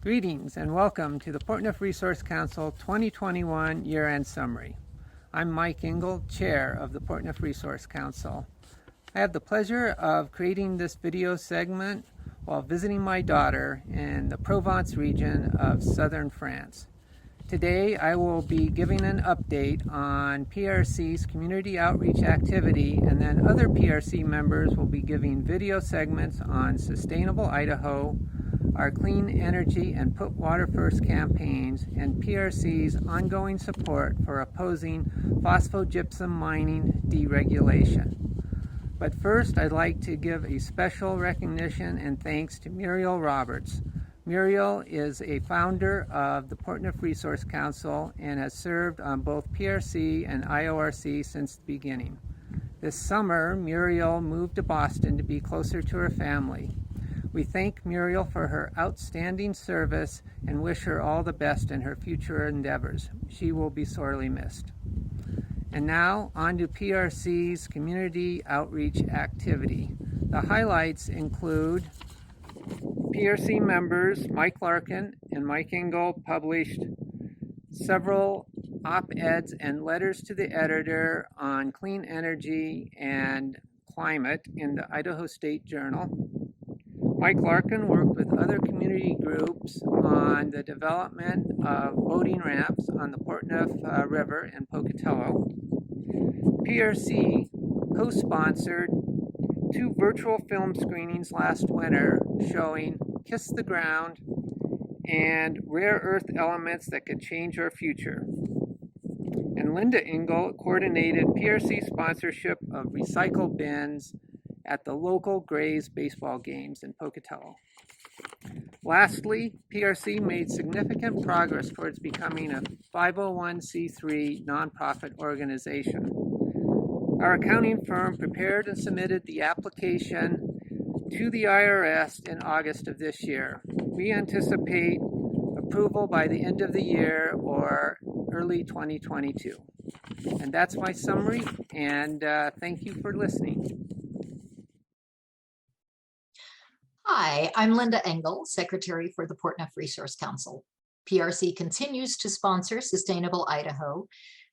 Greetings and welcome to the Portneuf Resource Council 2021 Year-End Summary. I'm Mike Engel, Chair of the Portneuf Resource Council. I have the pleasure of creating this video segment while visiting my daughter in the Provence region of southern France. Today I will be giving an update on PRC's community outreach activity, and then other PRC members will be giving video segments on Sustainable Idaho, our clean energy and put water first campaigns, and PRC's ongoing support for opposing phosphogypsum mining deregulation. But first, I'd like to give a special recognition and thanks to Muriel Roberts. Muriel is a founder of the Portneuf Resource Council and has served on both PRC and IORC since the beginning. This summer, Muriel moved to Boston to be closer to her family. We thank Muriel for her outstanding service and wish her all the best in her future endeavors. She will be sorely missed. And now, on to PRC's community outreach activity. The highlights include PRC members Mike Larkin and Mike Engel published several op-eds and letters to the editor on clean energy and climate in the Idaho State Journal. Mike Larkin worked with other community groups on the development of boating ramps on the Portneuf River in Pocatello. PRC co-sponsored 2 virtual film screenings last winter showing Kiss the Ground and Rare Earth Elements That Could Change Our Future. And Linda Engel coordinated PRC sponsorship of recycle bins at the local Grays baseball games in Pocatello. Lastly, PRC made significant progress towards becoming a 501c3 nonprofit organization. Our accounting firm prepared and submitted the application to the IRS in August of this year. We anticipate approval by the end of the year or early 2022. And that's my summary, and thank you for listening. Hi, I'm Linda Engel, Secretary for the Portneuf Resource Council. PRC continues to sponsor Sustainable Idaho,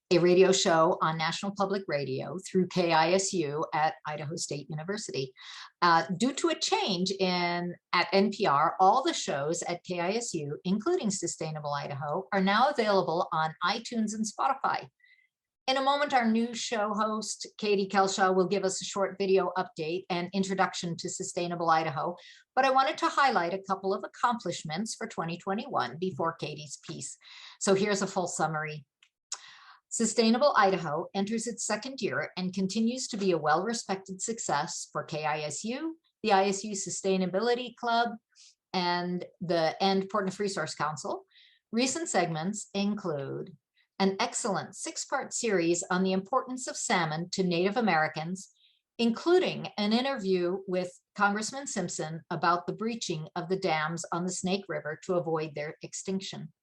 a radio show on National Public Radio through KISU at Idaho State University. Due to a change at NPR, all the shows at KISU, including Sustainable Idaho, are now available on iTunes and Spotify. In a moment, our new show host, Katie Kelshaw, will give us a short video update and introduction to Sustainable Idaho, but I wanted to highlight a couple of accomplishments for 2021 before Katie's piece. So here's a full summary. Sustainable Idaho enters its second year and continues to be a well-respected success for KISU, the ISU Sustainability Club, and Portneuf Resource Council. Recent segments include an excellent 6-part series on the importance of salmon to Native Americans, including an interview with Congressman Simpson about the breaching of the dams on the Snake River to avoid their extinction.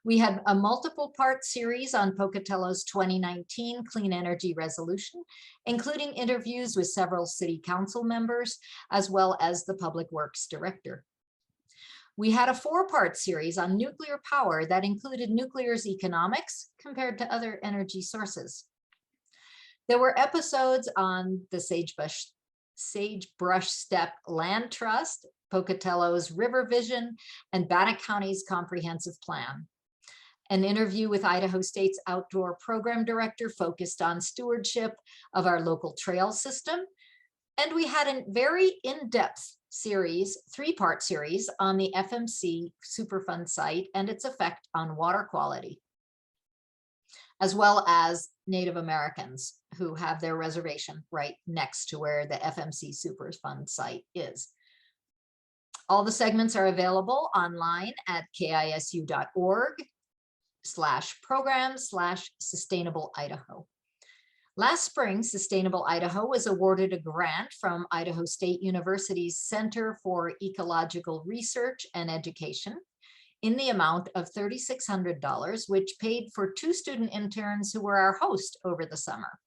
We had a multiple-part series on Pocatello's 2019 Clean Energy Resolution, including interviews with several city council members, as well as the Public Works Director. We had a 4-part series on nuclear power that included nuclear's economics compared to other energy sources. There were episodes on the Sagebrush Steppe Land Trust, Pocatello's River Vision, and Bannock County's Comprehensive Plan. An interview with Idaho State's Outdoor Program Director focused on stewardship of our local trail system. And we had a very in-depth series, 3-part series on the FMC Superfund site and its effect on water quality, as well as Native Americans who have their reservation right next to where the FMC Superfund site is. All the segments are available online at kisu.org/program/Sustainable Idaho. Last spring, Sustainable Idaho was awarded a grant from Idaho State University's Center for Ecological Research and Education in the amount of $3,600, which paid for 2 student interns who were our host over the summer.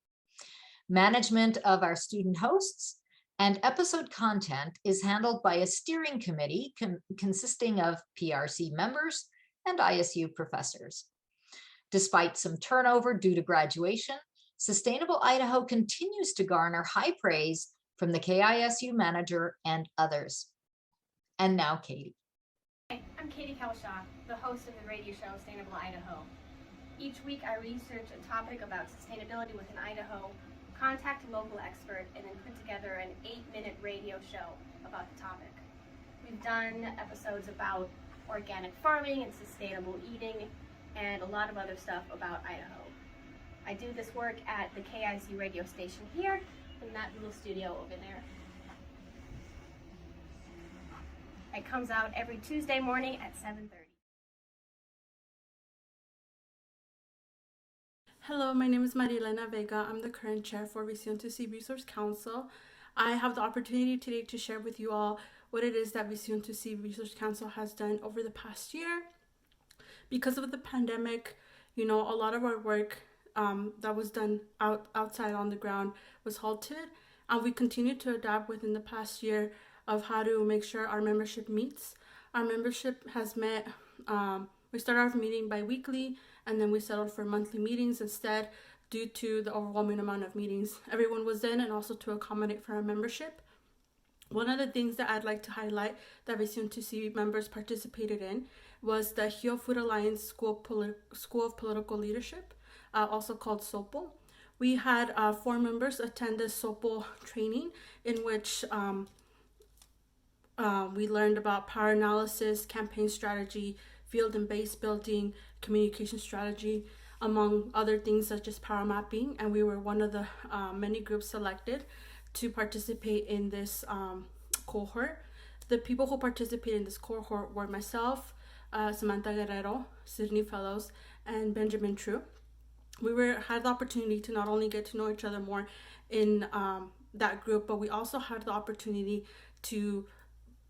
Management of our student hosts And episode content is handled by a steering committee consisting of PRC members and ISU professors. Despite some turnover due to graduation, Sustainable Idaho continues to garner high praise from the KISU manager and others. And now, Katie. Hi, I'm Katie Kelshaw, the host of the radio show Sustainable Idaho. Each week I research a topic about sustainability within Idaho, contact a local expert, and then put together an 8-minute radio show about the topic. We've done episodes about organic farming and sustainable eating, and a lot of other stuff about Idaho. I do this work at the KISU radio station here, in that little studio over there. It comes out every Tuesday morning at 7:30. Hello, my name is Marilena Vega. I'm the current chair for Visión to See Resource Council. I have the opportunity today to share with you all what it is that Visión to See Resource Council has done over the past year. Because of the pandemic, a lot of our work that was done outside on the ground was halted, and we continued to adapt within the past year of how to make sure our membership meets. Our membership has met, we started our meeting bi-weekly, and then we settled for monthly meetings instead due to the overwhelming amount of meetings everyone was in, and also to accommodate for our membership. One of the things that I'd like to highlight that Visión to See members participated in was the Hio Food Alliance School of Political Leadership, also called SOPO. We had 4 members attend the SOPO training, in which we learned about power analysis, campaign strategy, field and base building, communication strategy, among other things such as power mapping. And we were one of the many groups selected to participate in this cohort. The people who participated in this cohort were myself, Samantha Guerrero, Sydney Fellows, and Benjamin True. We had the opportunity to not only get to know each other more in that group, but we also had the opportunity to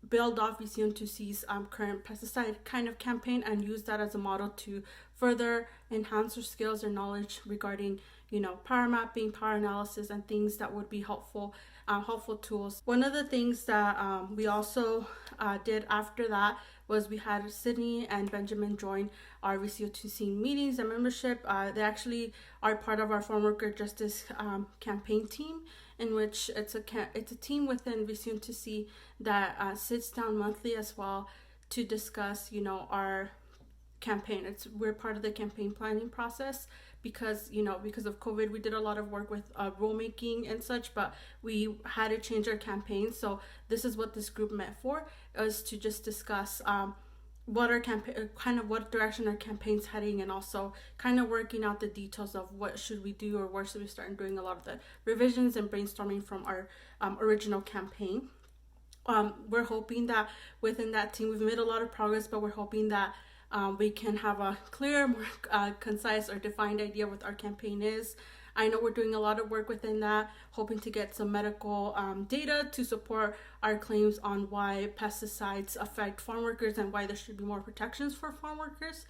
build off Visión to See's current pesticide kind of campaign and use that as a model to further enhance our skills or knowledge regarding power mapping, power analysis, and things that would be helpful tools. One of the things that we also did after that was we had Sydney and Benjamin join our Visión to See meetings and membership. They actually are part of our Farm Worker Justice campaign team, in which it's a team within Visión to See that sits down monthly as well to discuss our campaign. We're part of the campaign planning process because of COVID, we did a lot of work with rulemaking and such, but we had to change our campaign. So this is what this group met for, is to just discuss what our campaign, kind of what direction our campaign's heading, and also kind of working out the details of what should we do or where should we start, and doing a lot of the revisions and brainstorming from our original campaign. We're hoping that within that team, we've made a lot of progress, but we're hoping that we can have a clear, more concise or defined idea what our campaign is. I know we're doing a lot of work within that, hoping to get some medical data to support our claims on why pesticides affect farm workers and why there should be more protections for farm workers,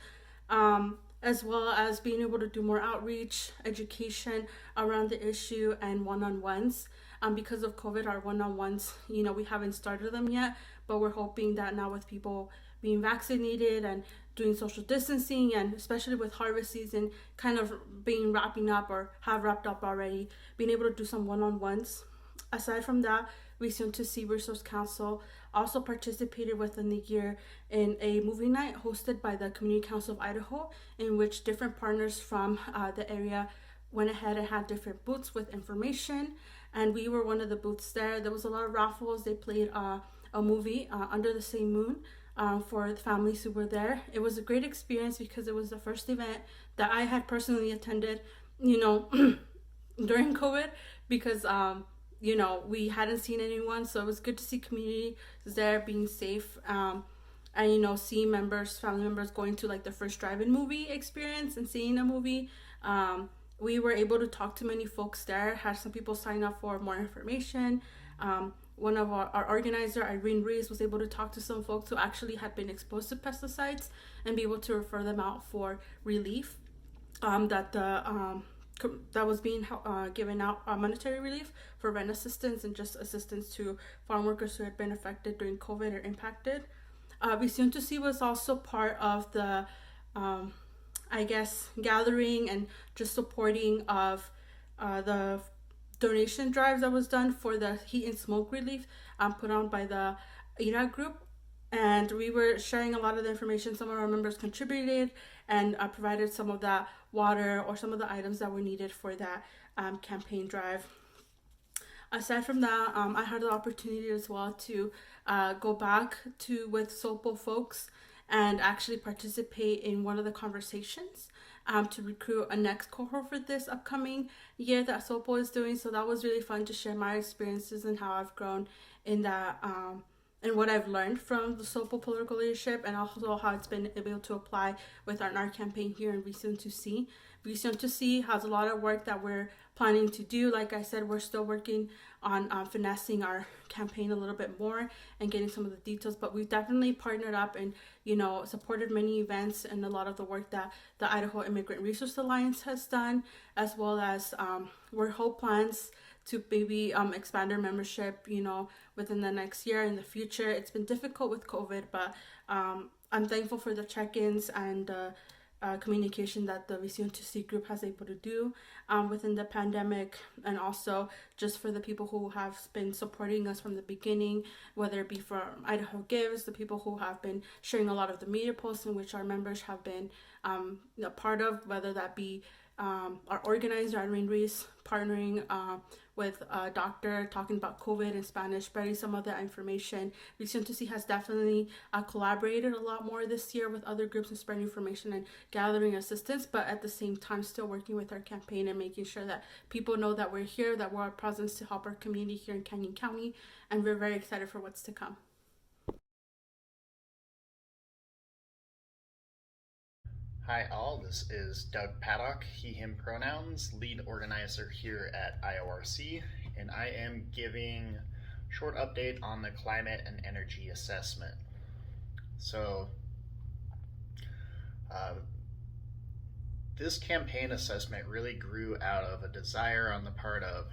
as well as being able to do more outreach, education around the issue, and one-on-ones. Because of COVID, our one-on-ones, we haven't started them yet, but we're hoping that now with people being vaccinated and doing social distancing, and especially with harvest season kind of wrapping up or have wrapped up already, being able to do some one-on-ones. Aside from that, Visión to See Resource Council also participated within the year in a movie night hosted by the Community Council of Idaho, in which different partners from the area went ahead and had different booths with information, and we were one of the booths there. There was a lot of raffles. They played a movie, Under the Same Moon, for the families who were there. It was a great experience because it was the first event that I had personally attended, during COVID, because we hadn't seen anyone, so it was good to see community there being safe, and seeing family members going to like the first drive-in movie experience and seeing a movie. We were able to talk to many folks there, had some people sign up for more information. One of our organizer, Irene Rees, was able to talk to some folks who actually had been exposed to pesticides and be able to refer them out for relief that that was being given out monetary relief for rent assistance and just assistance to farm workers who had been affected during COVID or impacted. Vision to See was also part of the, gathering and just supporting of the donation drives that was done for the heat and smoke relief put on by the IRA group. And we were sharing a lot of the information. Some of our members contributed and provided some of that water or some of the items that were needed for that campaign drive. Aside from that, I had the opportunity as well to go back with SOPO folks and actually participate in one of the conversations to recruit a next cohort for this upcoming year that SOPO is doing. So that was really fun to share my experiences and how I've grown in that and what I've learned from the SOPO political leadership, and also how it's been able to apply with our campaign here in Vision to See. Vision to See has a lot of work that we're planning to do. Like I said, we're still working on finessing our campaign a little bit more and getting some of the details, but we've definitely partnered up and, supported many events and a lot of the work that the Idaho Immigrant Resource Alliance has done, as well as we're hope plans to maybe expand our membership, within the next year in the future. It's been difficult with COVID, but I'm thankful for the check-ins and communication that the Vision to See group has able to do within the pandemic, and also just for the people who have been supporting us from the beginning, whether it be from Idaho Gives, the people who have been sharing a lot of the media posts in which our members have been a part of, whether that be our organizer, Irene Reese, partnering with a doctor talking about COVID in Spanish, spreading some of that information. Vision to See has definitely collaborated a lot more this year with other groups and spreading information and gathering assistance, but at the same time still working with our campaign and making sure that people know that we're here, that we're a presence to help our community here in Canyon County, and we're very excited for what's to come. Hi all, this is Doug Paddock, he, him pronouns, lead organizer here at IORC, and I am giving a short update on the climate and energy assessment. So, this campaign assessment really grew out of a desire on the part of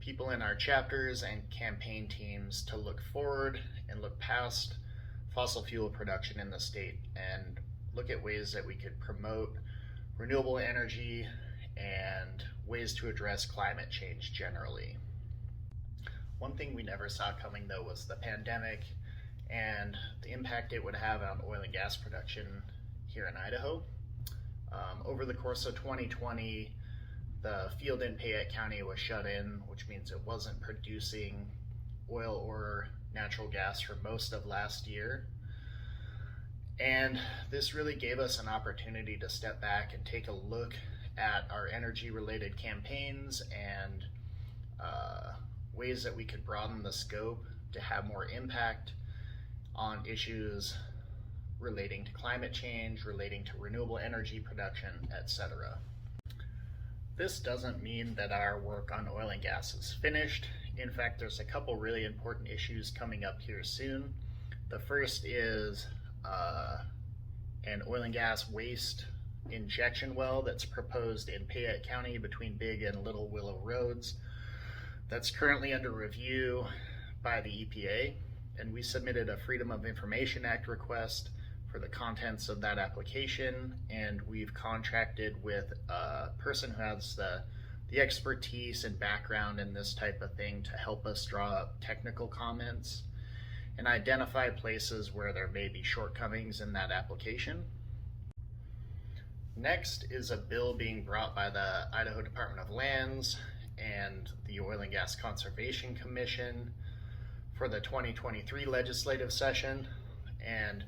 people in our chapters and campaign teams to look forward and look past fossil fuel production in the state and look at ways that we could promote renewable energy and ways to address climate change generally. One thing we never saw coming though was the pandemic and the impact it would have on oil and gas production here in Idaho. Over the course of 2020, the field in Payette County was shut in, which means it wasn't producing oil or natural gas for most of last year. And this really gave us an opportunity to step back and take a look at our energy related campaigns and ways that we could broaden the scope to have more impact on issues relating to climate change, relating to renewable energy production, etc. This doesn't mean that our work on oil and gas is finished. In fact, there's a couple really important issues coming up here soon. The first is an oil and gas waste injection well that's proposed in Payette County between Big and Little Willow Roads. That's currently under review by the EPA, and we submitted a Freedom of Information Act request for the contents of that application, and we've contracted with a person who has the expertise and background in this type of thing to help us draw up technical comments and identify places where there may be shortcomings in that application. Next is a bill being brought by the Idaho Department of Lands and the Oil and Gas Conservation Commission for the 2023 legislative session, and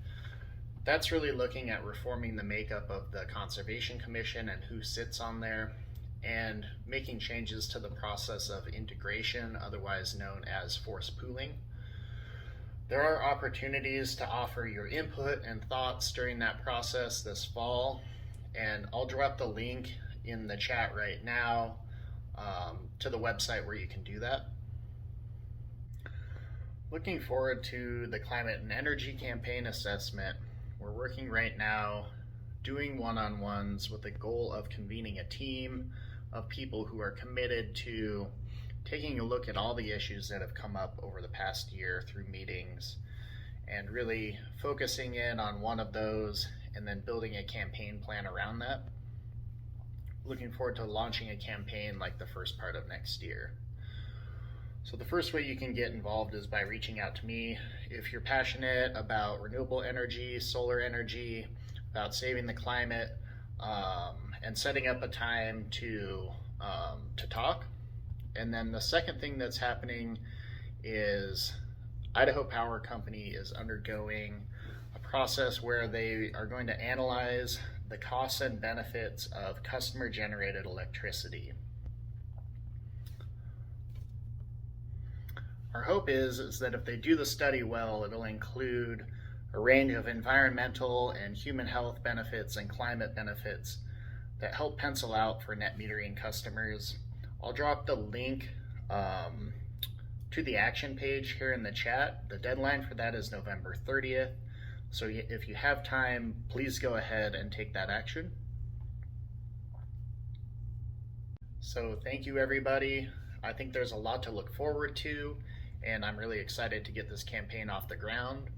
that's really looking at reforming the makeup of the Conservation Commission and who sits on there, and making changes to the process of integration, otherwise known as force pooling. There are opportunities to offer your input and thoughts during that process this fall, and I'll drop the link in the chat right now to the website where you can do that. Looking forward to the climate and energy campaign assessment, we're working right now doing one-on-ones with the goal of convening a team of people who are committed to taking a look at all the issues that have come up over the past year through meetings and really focusing in on one of those and then building a campaign plan around that. Looking forward to launching a campaign like the first part of next year. So the first way you can get involved is by reaching out to me. If you're passionate about renewable energy, solar energy, about saving the climate, and setting up a time to talk. And then the second thing that's happening is Idaho Power Company is undergoing a process where they are going to analyze the costs and benefits of customer-generated electricity. Our hope is that if they do the study well, it'll include a range of environmental and human health benefits and climate benefits that help pencil out for net metering customers. I'll drop the link to the action page here in the chat. The deadline for that is November 30th. So if you have time, please go ahead and take that action. So thank you, everybody. I think there's a lot to look forward to, and I'm really excited to get this campaign off the ground.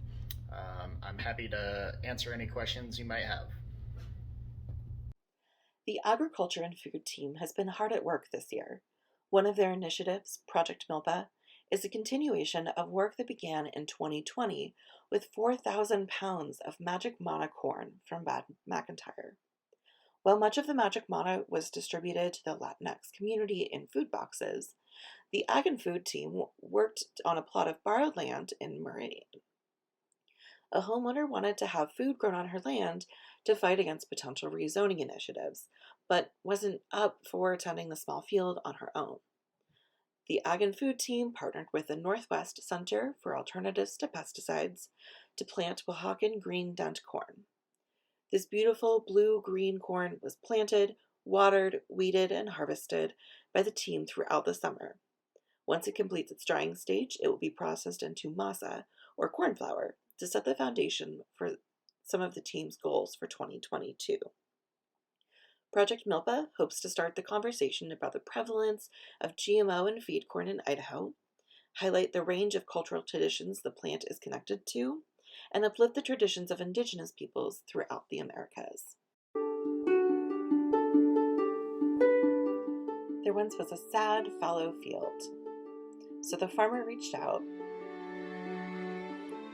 I'm happy to answer any questions you might have. The Agriculture and Food team has been hard at work this year. One of their initiatives, Project Milpa, is a continuation of work that began in 2020 with 4,000 pounds of Magic Mana corn from Bad McIntyre. While much of the Magic Mana was distributed to the Latinx community in food boxes, the Ag and Food team worked on a plot of borrowed land in Meridian. A homeowner wanted to have food grown on her land to fight against potential rezoning initiatives, but wasn't up for attending the small field on her own. The Ag and Food team partnered with the Northwest Center for Alternatives to Pesticides to plant Oaxacan green dent corn. This beautiful blue-green corn was planted, watered, weeded, and harvested by the team throughout the summer. Once it completes its drying stage, it will be processed into masa, or corn flour, to set the foundation for some of the team's goals for 2022. Project Milpa hopes to start the conversation about the prevalence of GMO in feed corn in Idaho, highlight the range of cultural traditions the plant is connected to, and uplift the traditions of Indigenous peoples throughout the Americas. There once was a sad fallow field, so the farmer reached out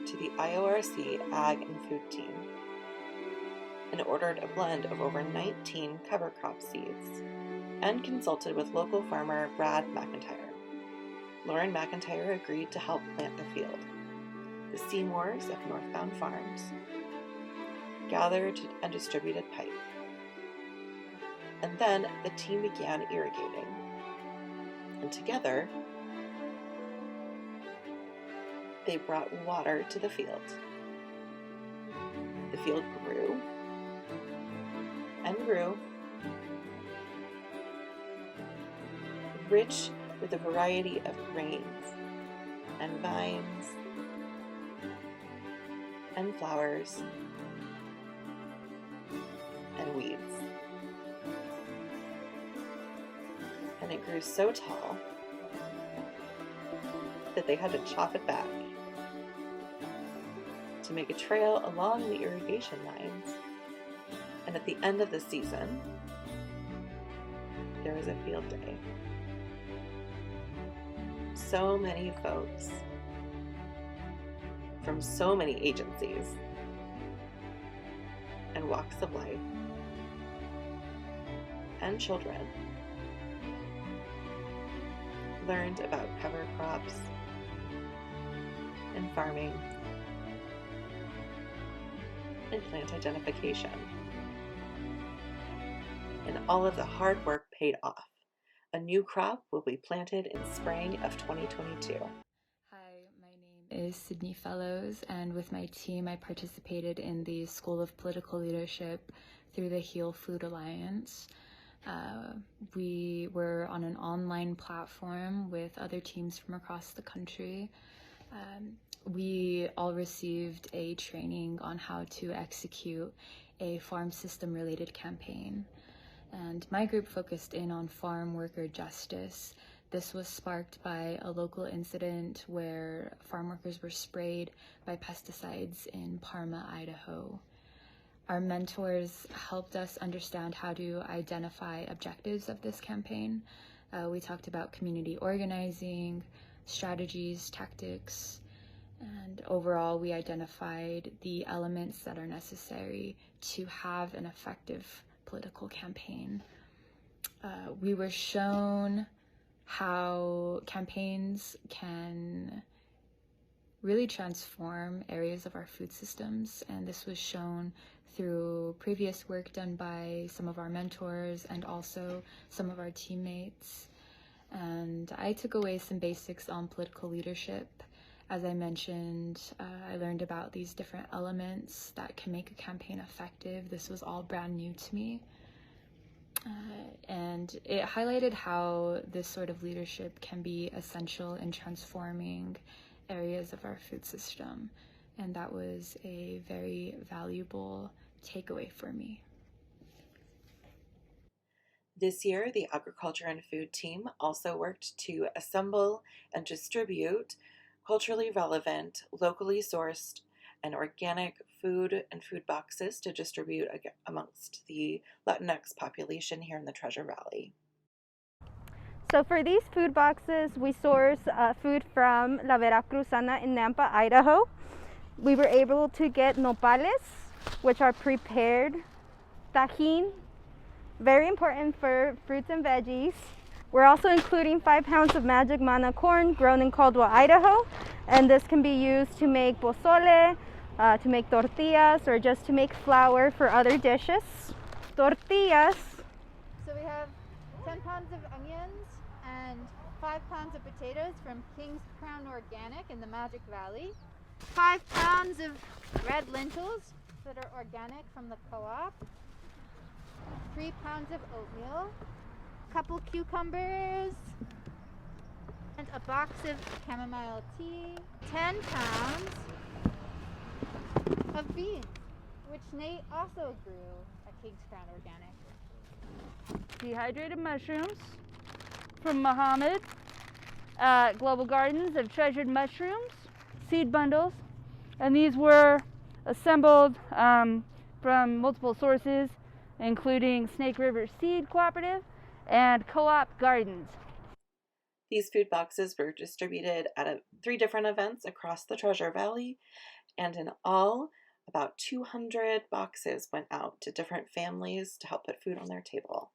to the IORC Ag and Food team and ordered a blend of over 19 cover crop seeds and consulted with local farmer Brad McIntyre. Lauren McIntyre agreed to help plant the field. The Seymours of Northbound Farms gathered and distributed pipe. And then the team began irrigating. And together, they brought water to the field. The field grew and grew, rich with a variety of grains and vines and flowers and weeds. And it grew so tall that they had to chop it back to make a trail along the irrigation lines. And at the end of the season, there was a field day. So many folks from so many agencies and walks of life and children learned about cover crops and farming and plant identification. And all of the hard work paid off. A new crop will be planted in spring of 2022. Hi, my name is Sydney Fellows, and with my team I participated in the School of Political Leadership through the Heal Food Alliance. We were on an online platform with other teams from across the country. We all received a training on how to execute a farm system related campaign. And my group focused in on farm worker justice. This was sparked by a local incident where farm workers were sprayed by pesticides in Parma, Idaho. Our mentors helped us understand how to identify objectives of this campaign. We talked about community organizing, strategies, tactics, and overall we identified the elements that are necessary to have an effective political campaign. We were shown how campaigns can really transform areas of our food systems, and this was shown through previous work done by some of our mentors and also some of our teammates. And I took away some basics on political leadership. As I mentioned, I learned about these different elements that can make a campaign effective. This was all brand new to me. And it highlighted how this sort of leadership can be essential in transforming areas of our food system. And that was a very valuable takeaway for me. This year, the Agriculture and Food team also worked to assemble and distribute culturally relevant, locally sourced, and organic food and food boxes to distribute amongst the Latinx population here in the Treasure Valley. So for these food boxes, we source food from La Veracruzana in Nampa, Idaho. We were able to get nopales, which are prepared tajin, very important for fruits and veggies. We're also including 5 pounds of Magic Mana corn grown in Caldwell, Idaho, and this can be used to make pozole, to make tortillas, or just to make flour for other dishes. Tortillas. So we have 10 pounds of onions and 5 pounds of potatoes from King's Crown Organic in the Magic Valley. 5 pounds of red lentils that are organic from the co-op. 3 pounds of oatmeal, a couple cucumbers, and a box of chamomile tea. 10 pounds of beans, which Nate also grew at King's Crown Organic. Dehydrated mushrooms from Mohammed. Global Gardens of treasured mushrooms, seed bundles, and these were assembled from multiple sources, including Snake River Seed Cooperative and Co-op Gardens. These food boxes were distributed at 3 different events across the Treasure Valley, and in all, about 200 boxes went out to different families to help put food on their table.